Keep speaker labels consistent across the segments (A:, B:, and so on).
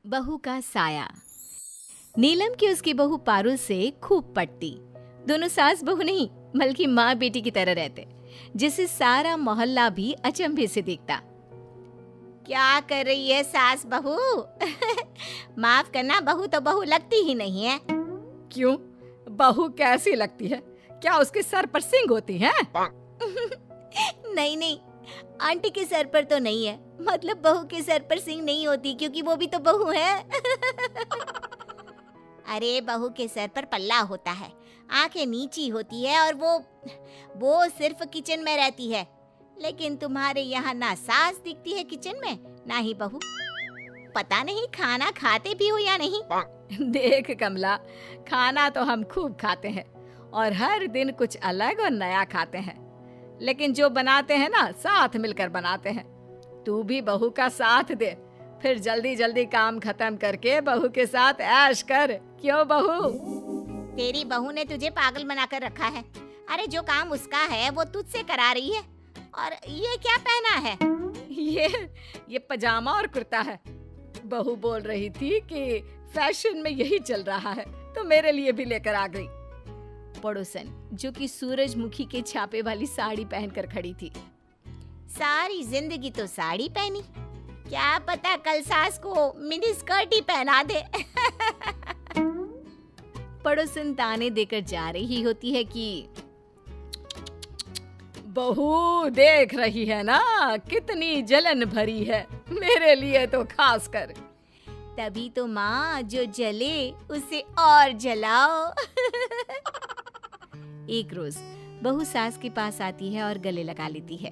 A: बहू का साया। नीलम की उसकी बहू पारुल से खूब पटती। दोनों सास बहू नहीं बल्कि माँ बेटी की तरह रहते, जिसे सारा मोहल्ला भी अचंभे से देखता। क्या कर रही है सास बहू? माफ करना, बहू तो बहू लगती ही नहीं है।
B: क्यों? बहू कैसी लगती है? क्या उसके सर पर सींग होती हैं?
A: नहीं नहीं, आंटी के सर पर तो नहीं है, मतलब बहू के सर पर सींग नहीं होती क्योंकि वो भी तो बहू है। अरे बहू के सर पर पल्ला होता है, आंखें नीची होती है और वो सिर्फ किचन में रहती है। लेकिन तुम्हारे यहाँ ना सास दिखती है किचन में, ना ही बहू। पता नहीं खाना खाते भी हो या नहीं।
B: देख कमला, खाना तो हम खूब खाते हैं और हर दिन कुछ अलग और नया खाते हैं, लेकिन जो बनाते हैं ना साथ मिलकर बनाते हैं। तू भी बहू का साथ दे, फिर जल्दी जल्दी काम खत्म करके बहू के साथ ऐश कर। क्यों बहू?
A: तेरी बहू ने तुझे पागल बनाकर रखा है। अरे जो काम उसका है वो तुझसे करा रही है। और ये क्या पहना है?
B: ये पजामा और कुर्ता है। बहू बोल रही थी कि फैशन में यही चल रहा है, तो मेरे लिए भी लेकर आ गई।
A: पड़ोसन, जो कि सूरजमुखी के छापे वाली साड़ी पहनकर खड़ी थी। सारी जिंदगी तो साड़ी पहनी, क्या पता कल सास को मिनी स्कर्ट ही पहना दे। पड़ोसन ताने देकर जा रही होती है कि
B: बहू देख रही है ना कितनी जलन भरी है, मेरे लिए तो खास कर।
A: तभी तो माँ, जो जले उसे और जलाओ। एक रोज बहू सास के पास आती है और गले लगा लेती है।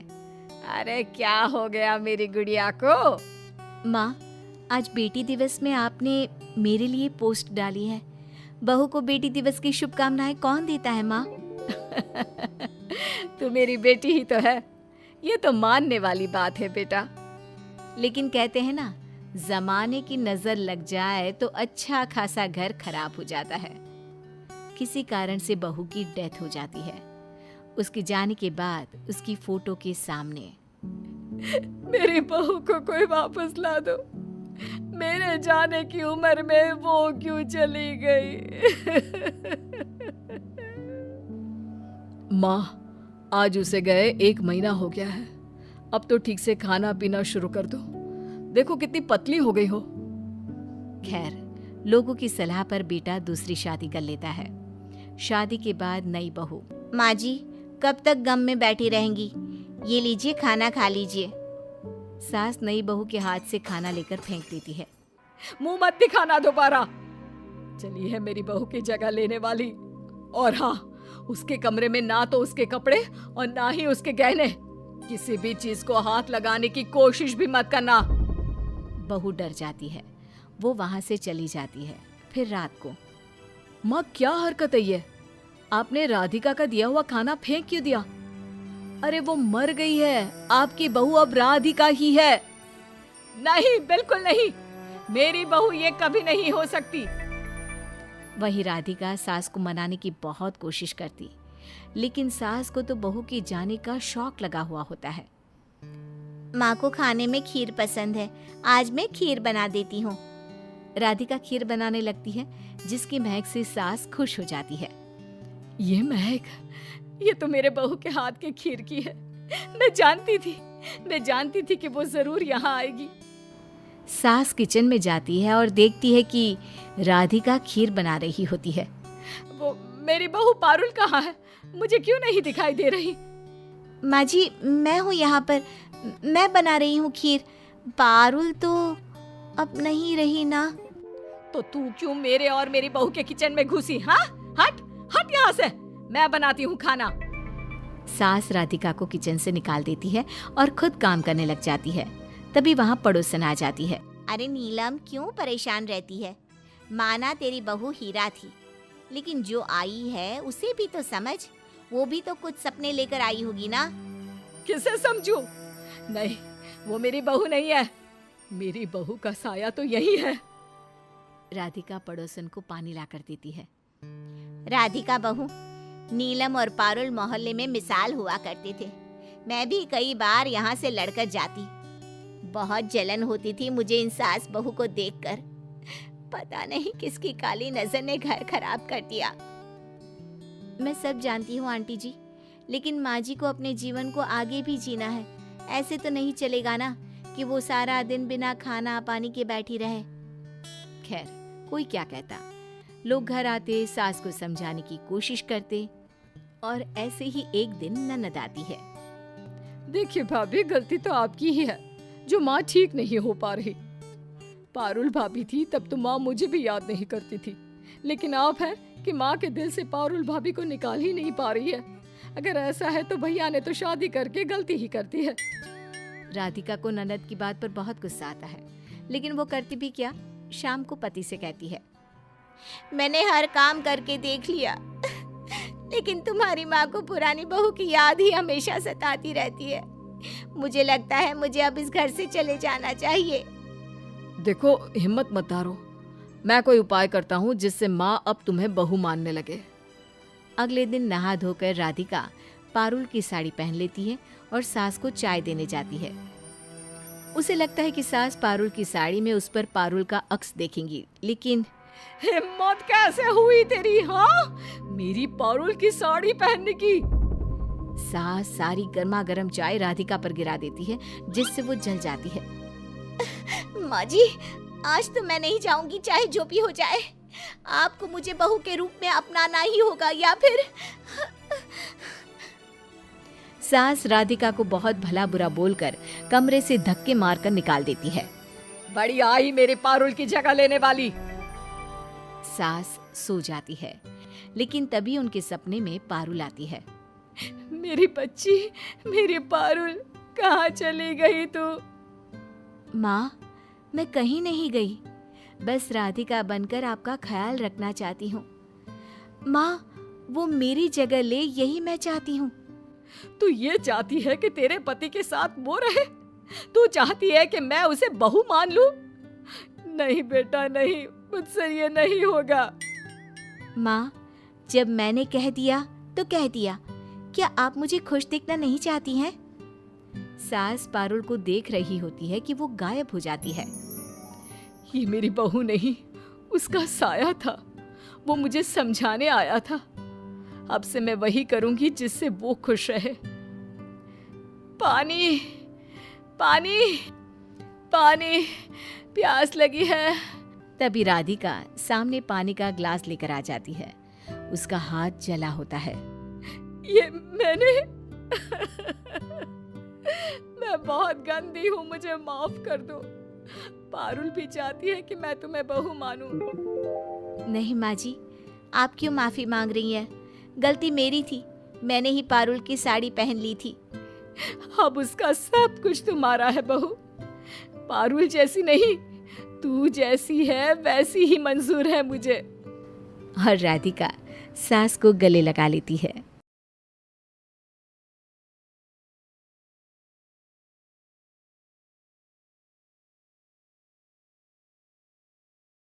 B: अरे क्या हो गया मेरी गुड़िया को?
A: माँ, आज बेटी दिवस में आपने मेरे लिए पोस्ट डाली है। बहू को बेटी दिवस की शुभकामनाएं कौन देता है माँ?
B: तू मेरी बेटी ही तो है, ये तो मानने वाली बात है बेटा।
A: लेकिन कहते हैं ना, जमाने की नजर लग जाए तो अच्छा खासा घर खराब हो जाता है। किसी कारण से बहू की डेथ हो जाती है। उसके जाने के बाद उसकी फोटो के सामने,
B: मेरी बहू को कोई वापस ला दो, मेरे जाने की उम्र में वो क्यों चली गई? माँ, आज उसे गए 1 महीना हो गया है। अब तो ठीक से खाना पीना शुरू कर दो, देखो कितनी पतली हो गई हो।
A: खैर, लोगों की सलाह पर बेटा दूसरी शादी कर लेता है। शादी के बाद नई बहू, माँ जी कब तक गम में बैठी रहेंगी? ये लीजिए खाना खा लीजिए। सास नई बहू के हाथ से खाना लेकर फेंक देती है।
B: मुंह मत दिखाना दोबारा। चली है मेरी बहू की जगह लेने वाली। और हाँ, उसके कमरे में ना तो उसके कपड़े और ना ही उसके गहने। किसी भी चीज को हाथ लगाने की कोशिश भी मत करना।
A: बहू डर जाती है, वो वहां से चली जाती है। फिर रात को,
B: माँ क्या हरकत है ये? आपने राधिका का दिया हुआ खाना फेंक क्यों दिया? अरे वो मर गई है, आपकी बहू अब राधिका ही है। नहीं, बिल्कुल नहीं, मेरी बहू ये कभी नहीं हो सकती।
A: वही राधिका सास को मनाने की बहुत कोशिश करती, लेकिन सास को तो बहू के जाने का शौक लगा हुआ होता है। माँ को खाने में खीर पसंद है, आज मैं खीर बना देती हूँ। राधिका खीर बनाने लगती है, जिसकी महक से सास खुश हो जाती है।
B: ये महक, ये तो मेरे बहू के हाथ के खीर की है। मैं जानती थी कि वो जरूर यहाँ आएगी।
A: सास किचन में जाती है और देखती है कि राधिका खीर बना रही होती है।
B: वो मेरी बहू पारुल कहाँ है? मुझे क्यों नहीं दिखाई दे रही?
A: माँ जी, मैं हूँ यहाँ पर, मैं बना रही हूँ खीर। पारुल तो अब नहीं रही ना।
B: तो तू क्यों मेरे और मेरी बहू के किचन में घुसी? हाँ, हट यहाँ से, मैं बनाती हूँ खाना।
A: सास राधिका को किचन से निकाल देती है और खुद काम करने लग जाती है। तभी वहाँ पड़ोसन आ जाती है। अरे नीलम, क्यों परेशान रहती है? माना तेरी बहू हीरा थी, लेकिन जो आई है उसे भी तो समझ। वो भी तो कुछ सपने लेकर आई होगी ना।
B: किसे समझूं? नहीं, वो मेरी बहू नहीं है। मेरी बहू का साया तो यही है।
A: राधिका पड़ोसन को पानी लाकर देती है। राधिका बहू, नीलम और पारुल मोहल्ले में मिसाल हुआ करते थे। मैं भी कई बार यहाँ से लड़कर जाती। बहुत जलन होती थी मुझे इन सास बहू को देखकर। पता नहीं किसकी काली नजर ने घर खराब कर दिया। मैं सब जानती हूँ आंटी जी, लेकिन माँ जी को अपने जीवन को आगे भी जीना है। ऐसे तो नहीं चलेगा ना कि वो सारा दिन बिना खाना पानी के बैठी रहे। खैर, कोई क्या कहता। लोग घर आते, सास को समझाने की कोशिश करते और ऐसे ही एक दिन ननद आती है।
B: देखिए भाभी, गलती तो आपकी ही है जो माँ ठीक नहीं हो पा रही। पारुल भाभी थी तब तो माँ मुझे भी याद नहीं करती थी, लेकिन आप है कि माँ के दिल से पारुल भाभी को निकाल ही नहीं पा रही है। अगर ऐसा है तो भैया ने तो शादी करके गलती ही करती है।
A: राधिका को ननद की बात पर बहुत गुस्सा आता है, लेकिन वो करती भी क्या, शाम को पति से कहती है, मैंने हर काम करके देख लिया लेकिन तुम्हारी माँ को पुरानी बहू की याद ही हमेशा सताती रहती है। मुझे लगता है मुझे अब इस घर से चले जाना चाहिए।
B: देखो, हिम्मत मत हारो, मैं कोई उपाय करता हूँ जिससे माँ अब तुम्हें बहू मानने लगे।
A: अगले दिन नहा धोकर राधिका पारुल की साड़ी पहन लेती है और सास को चाय देने जाती है। उसे लगता है कि सास पारुल की साड़ी में उस पर पारुल का अक्स देखेंगी, लेकिन
B: हिम्मत कैसे हुई तेरी, हाँ, मेरी पारुल की साड़ी पहनने की।
A: सास सारी गर्मा गर्म चाय राधिका पर गिरा देती है, जिससे वो जल जाती है। माँ जी, आज तो मैं नहीं जाऊंगी, चाहे जो भी हो जाए। आपको मुझे बहू के रूप में अपनाना ही होगा, या फिर सास राधिका को बहुत भला बुरा बोलकर कमरे से धक्के मारकर निकाल देती है।
B: बड़ी आई मेरे पारुल की जगह लेने वाली।
A: सास सो जाती है, लेकिन तभी उनके सपने में पारुल आती है।
B: मेरी बच्ची, मेरी पारुल, कहाँ चली गई तू?
A: माँ, मैं कहीं नहीं गई, बस राधिका बनकर आपका ख्याल रखना चाहती हूँ। माँ, वो मेरी जगह ले, यही मैं चाहती हूँ।
B: तू ये चाहती है कि तेरे पति के साथ वो रहे? तू चाहती है कि मैं उसे बहू मान लूं? नहीं बेटा, नहीं, मुझसे ये नहीं होगा।
A: माँ, जब मैंने कह दिया तो कह दिया, क्या आप मुझे खुश देखना नहीं चाहती हैं? सास पारुल को देख रही होती है कि वो गायब हो जाती है।
B: ये मेरी बहू नहीं, उसका साया था। वो मुझे समझाने आया था। अब से मैं वही करूंगी जिससे वो खुश रहे। पानी, पानी, पानी, प्यास लगी है।
A: तभी राधिका सामने पानी का ग्लास लेकर आ जाती है। उसका हाथ जला होता है।
B: ये मैंने मैं बहुत गंदी हूँ, मुझे माफ कर दो। पारुल भी चाहती है कि मैं तुम्हें बहू मानूं।
A: नहीं माँ जी, आप क्यों माफी मांग रही हैं? गलती मेरी थी, मैंने ही पारुल की साड़ी पहन ली थी।
B: अब उसका सब कुछ तुम्हारा है बहू। पारुल जैसी नहीं, तू जैसी है वैसी ही मंजूर है मुझे।
A: और राधिका सास को गले लगा लेती है।